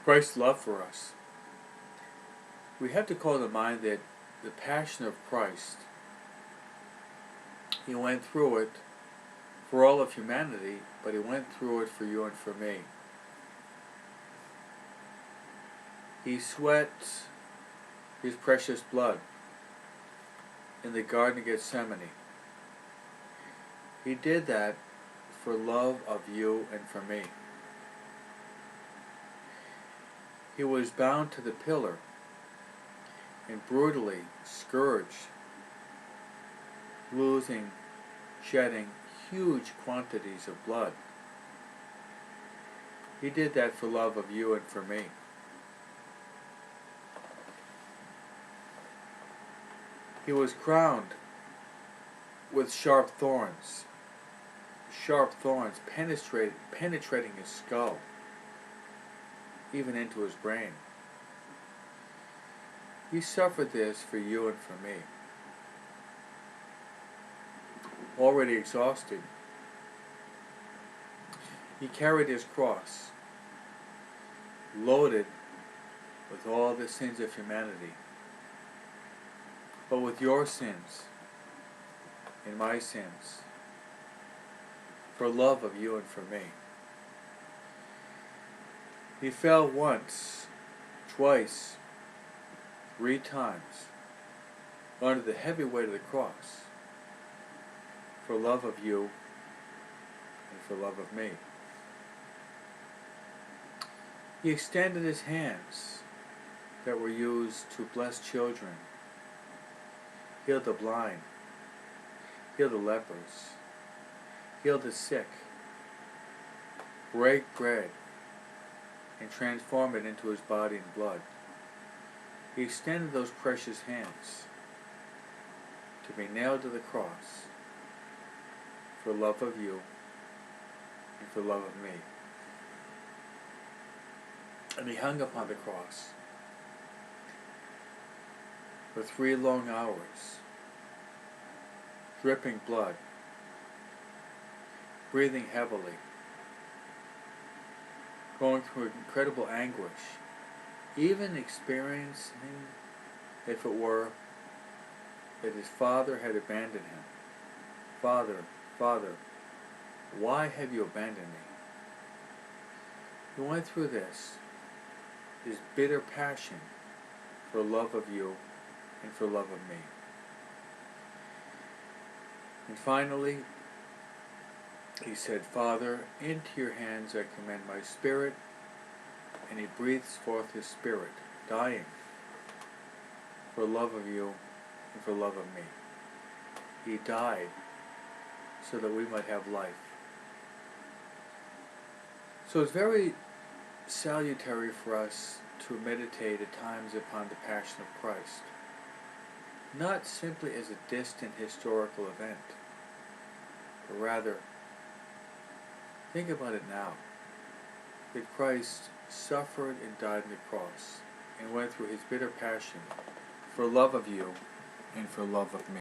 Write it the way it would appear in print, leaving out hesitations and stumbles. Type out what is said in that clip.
Christ's love for us. We have to call to mind that the passion of Christ, He went through it for all of humanity, but He went through it for you and for me. He sweat His precious blood in the Garden of Gethsemane. He did that for love of you and for me. He was bound to the pillar and brutally scourged, shedding huge quantities of blood. He did that for love of you and for me. He was crowned with sharp thorns penetrating his skull, even into his brain. He suffered this for you and for me. Already exhausted, He carried His cross, loaded with all the sins of humanity, but with your sins and my sins, for love of you and for me. He fell once, twice, 3 times under the heavy weight of the cross, for love of you and for love of me. He extended His hands that were used to bless children, healed the blind, healed the lepers, healed the sick, break bread, and transform it into His body and blood. He extended those precious hands to be nailed to the cross for love of you and for love of me. And He hung upon the cross for 3 long hours, dripping blood, breathing heavily, going through incredible anguish, even experiencing, if it were, that His Father had abandoned Him. Father, Father, why have you abandoned me? He went through this, His bitter passion for love of you and for love of me. And finally, He said, Father, into your hands I commend my spirit. And He breathes forth His Spirit, dying for love of you and for love of me. He died so that we might have life. So it's very salutary for us to meditate at times upon the Passion of Christ, not simply as a distant historical event, but rather think about it now, that Christ suffered and died on the cross and went through His bitter passion for love of you and for love of me.